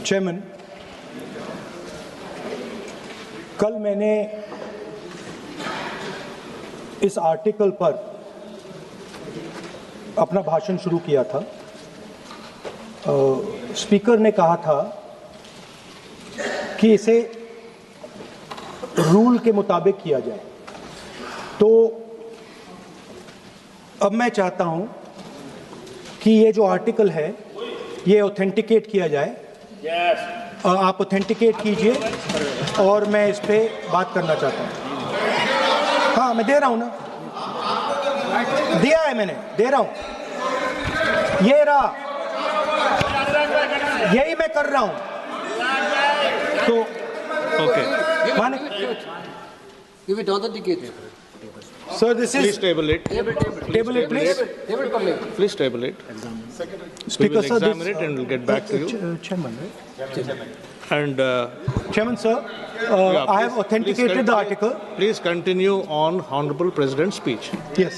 Chairman, कल मैंने इस आर्टिकल पर अपना भाषण शुरू किया था। स्पीकर ने कहा था कि इसे रूल के मुताबिक किया जाए, तो अब मैं चाहता हूं कि ये जो आर्टिकल है ये ऑथेंटिकेट किया जाए। आप ऑथेंटिकेट कीजिए और मैं इस पे बात करना चाहता हूं। हाँ, मैं दे रहा हूं ना, दिया है मैंने, दे रहा हूं, ये रहा, यही मैं कर रहा हूं। तो Okay. माने Give it authenticated. Sir, this Please is table it. Table it please. Table public. Please table it. We Speaker will sir, examine it and we'll get back to you. Chairman, right? And Chairman sir, yeah, I have authenticated the article. Please continue on Honorable President's speech. Yes.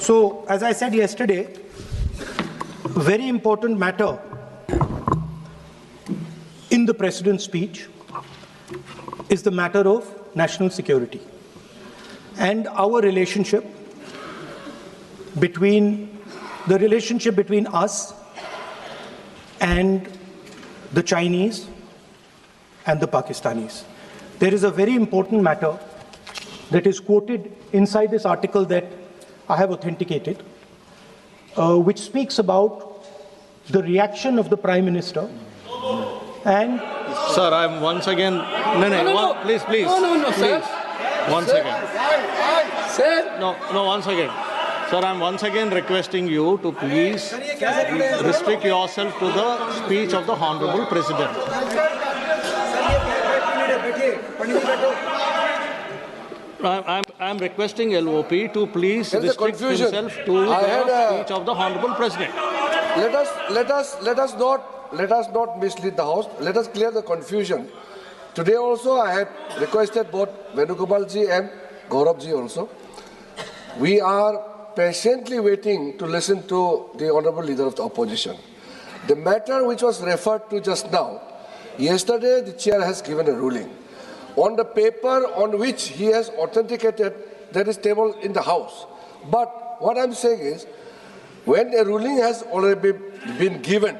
So, as I said yesterday, very important matter in the President's speech is the matter of national security and our relationship between us and the Chinese and the Pakistanis. There is a very important matter that is quoted inside this article that I have authenticated, which speaks about the reaction of the Prime Minister and Sir, I am once again. No. Please. No, sir. Once again. Sir. No, once again. Sir, I am once again requesting you to please restrict yourself to the speech of the Honorable President. I am requesting LOP to please There's a restrict confusion. himself to the speech of the Honorable President. Let us not mislead the House. Let us clear the confusion. Today also I had requested both Venugopal ji and Gaurav ji also. We are patiently waiting to listen to the Honorable Leader of the Opposition. The matter which was referred to just now, yesterday the Chair has given a ruling. On the paper on which he has authenticated, that is tabled in the House. But what I'm saying is, when a ruling has already been given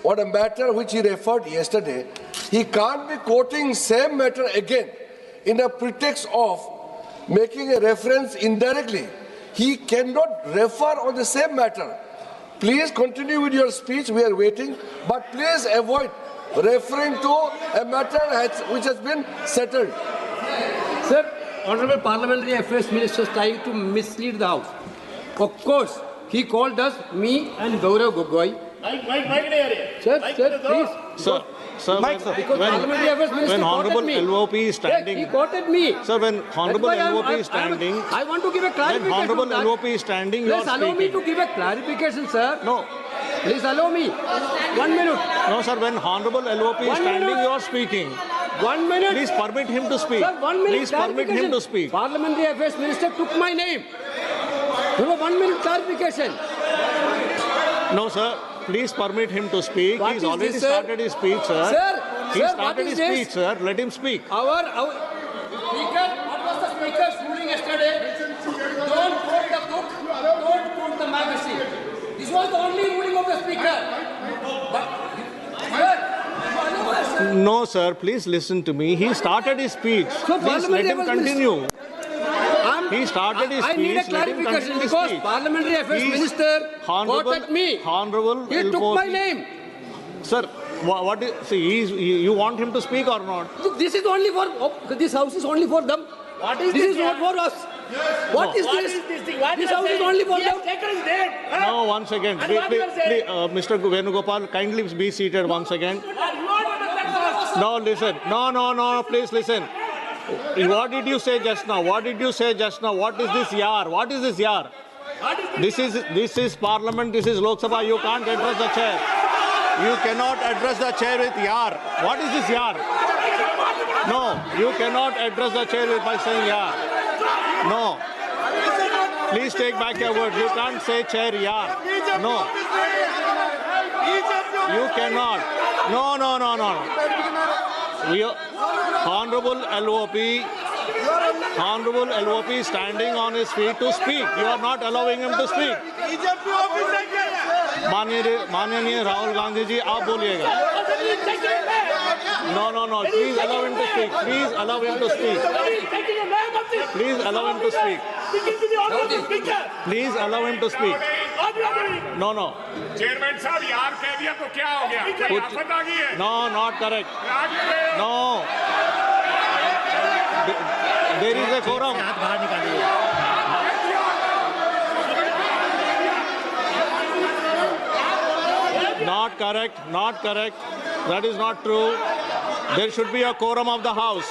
on a matter which he referred yesterday, he can't be quoting same matter again in a pretext of making a reference indirectly. He cannot refer on the same matter. Please continue with your speech, we are waiting, but please avoid referring to a matter which has been settled. Sir, Honorable Parliamentary Affairs Minister is trying to mislead the House. Of course, he called us, me and Gaurav Gogoi. Sir, please. Sir, when Honorable LOP is standing, He quoted me. sir, when Honorable That's why LOP is standing, I want to give a when clarification. Honorable on that. LOP is standing, you are Please allow me speaking. to give a clarification, sir. No, Please allow me. 1 minute. no, sir, when Honorable LOP is 1 standing, minute. you are speaking. 1 minute. Please permit him to speak. Sir, 1 minute. Please permit him to speak. Parliamentary Affairs Minister took my name. You know, 1 minute clarification. No, sir. Please permit him to speak. What He's is already this, sir? started his speech, sir. He Sir, what started is his this? speech, sir. Let him speak. Our Speaker, what was the Speaker's ruling yesterday? Don't quote the book, don't quote the magazine. This was the only ruling of the Speaker. But, sir, No, sir. Please listen to me. He started his speech. So Please let him Parliamentary continue. He started his I need a speech. Let him clarification continue his because speech. Parliamentary Affairs He's Minister Honorable- quoted me. Honorable He took LOP. my name. Sir, what is, see, you want him to speak or not? This is only for, this house is only for them. What is This this is not for us. What is What this? is this thing? What This you are house is saying? only for He them. has taken his name. No, once again. And what you are saying? Mr. Venugopal, kindly be seated once again. No, listen. No, please listen. What did you say just now? What did you say just now? What is this yar? What is this yar? This is Parliament. This is Lok Sabha. You can't address the chair. You cannot address the chair with yar. What is this yar? No, you cannot address the chair by saying yar. No. Please take back your words. You can't say chair yar. No. You cannot. No. Honorable LOP is standing on his feet to speak. You are not allowing him to speak. माननीय राहुल गांधी जी, आप बोलिएगा. No. Please allow him to speak. Please allow him to speak. Please allow him to speak. Please allow him to speak. No. Chairman साहब, यार कह दिया तो क्या हो गया? क्या आफत आ गई है? No, not correct. No. There is a quorum. Not correct. That is not true. There should be a quorum of the House.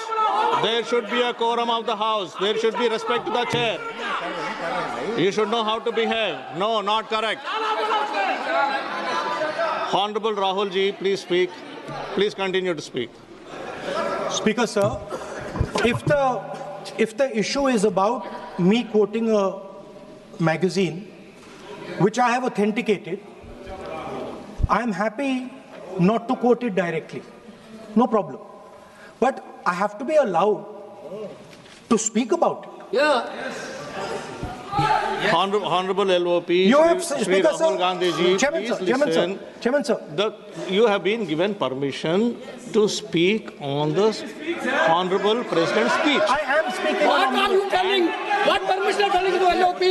There should be respect to the chair. You should know how to behave. No, not correct. Honorable Rahul ji, please speak. Please continue to speak. Speaker, sir, if the issue is about me quoting a magazine, which I have authenticated, I am happy not to quote it directly. No problem. But I have to be allowed to speak about it. Yeah. Honorable LOP, You have, Shri Speaker, Rahul sir. Gandhi ji, Chairman, please sir. listen. Chairman, sir. You have been given permission to speak on the Honorable President's speech. I am speaking What on are you telling? What permission are you telling to LOP?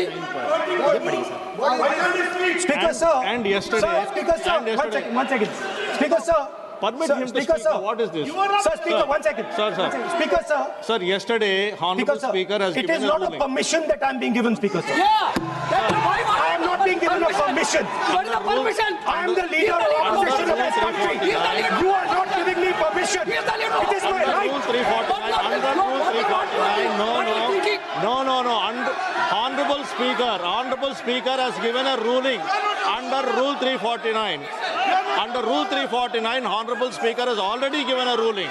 Speaker, sir. and yesterday- Sir, Speaker, sir. and yesterday- One second. Speaker, sir. Permit Sir, him to Speaker, speak. sir. What is this? Sir, Speaker, Sir. 1 second. Sir. One second. Speaker, sir. Sir, yesterday, Honorable Speaker has it given is a not a ruling. permission that I'm being given, Speaker, sir. Yeah. That's why I am not being given a permission. What is the permission? I am the leader of opposition of this country. You are not giving me permission. He is the leader. It is my Under right. Rule 349. Under Rule 349. No. Honorable Speaker has given a ruling under Rule 349. Under Rule 349, Honorable Speaker has already given a ruling.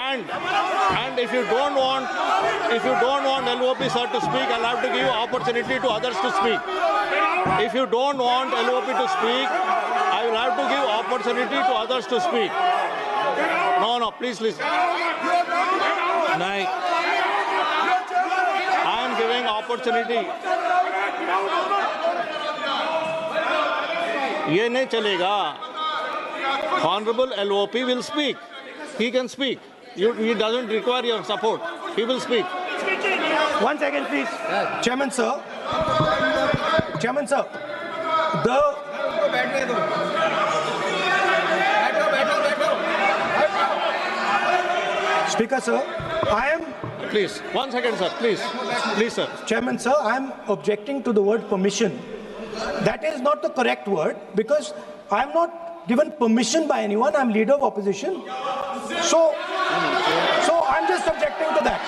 And if you don't want LOP sir to speak, I'll have to give you opportunity to others to speak. If you don't want LOP to speak, I will have to give opportunity to others to speak. No, please listen. I am giving opportunity. ये नहीं चलेगा. Honorable LOP will speak. He can speak. He doesn't require your support. He will speak. 1 second, please. Chairman, sir. Speaker, sir, I am... Please, 1 second, sir. Please, sir. Chairman, sir, I am objecting to the word permission. That is not the correct word because I am not given permission by anyone. I am leader of opposition. So I am just objecting to that.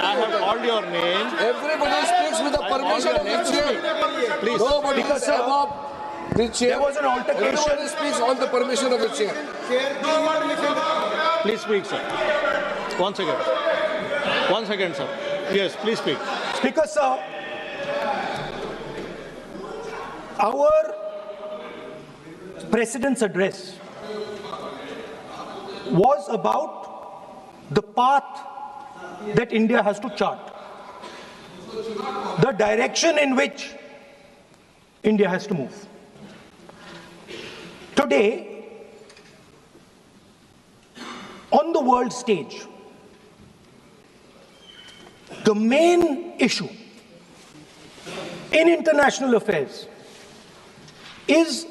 I have called your name. Everybody speaks with the permission of the chair. Please. Nobody Because, is sir, above the chair. there was an altercation. Everybody speaks on the permission of the chair. Please speak, sir. 1 second. 1 second, sir. Yes, please speak. Speaker, sir, our President's address was about the path that India has to chart, the direction in which India has to move. Today, on the world stage, the main issue in international affairs is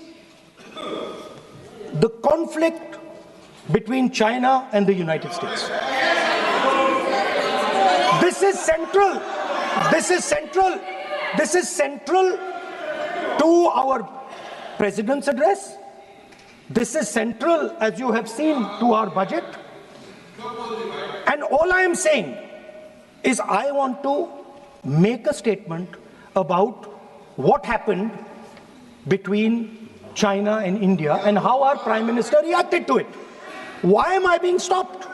the conflict between China and the United States. This is central. This is central. This is central to our President's address. This is central, as you have seen, to our budget. And all I am saying is I want to make a statement about what happened between China and India and how our Prime Minister reacted to it. Why am I being stopped?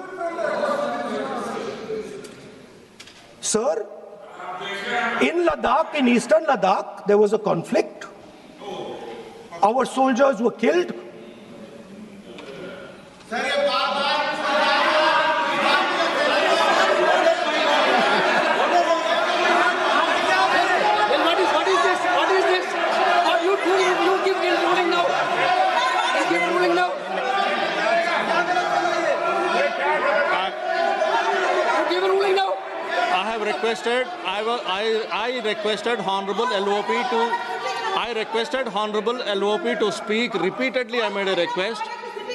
Sir, in Ladakh, in eastern Ladakh, there was a conflict. Our soldiers were killed. Then what is this? What is this? Or you give ruling now? You give ruling now? You give a ruling now? I have requested, I requested Honorable LOP to, I requested Honorable LOP to speak. Repeatedly I made a request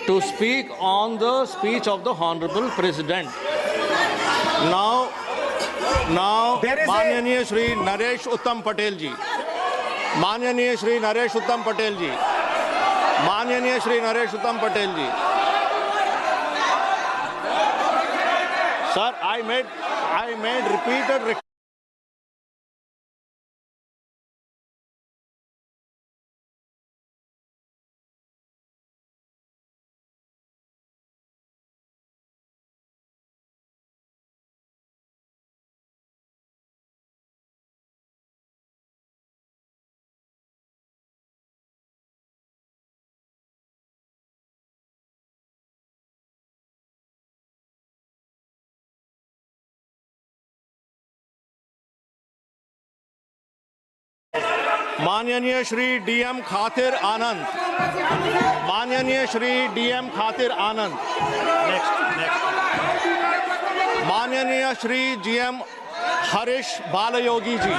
to speak on the speech of the Honorable President. Now, There is a- Manyaniya Shri Naresh Uttam Patel ji. Manyaniya Shri Naresh Uttam Patel ji. Manyaniya Shri Naresh Uttam Patel ji. Sir, I made repeated requests. माननीय Shri DM खातिर आनंद, माननीय Shri DM खातिर आनंद, माननीय Shri GM Harish Balayogi जी,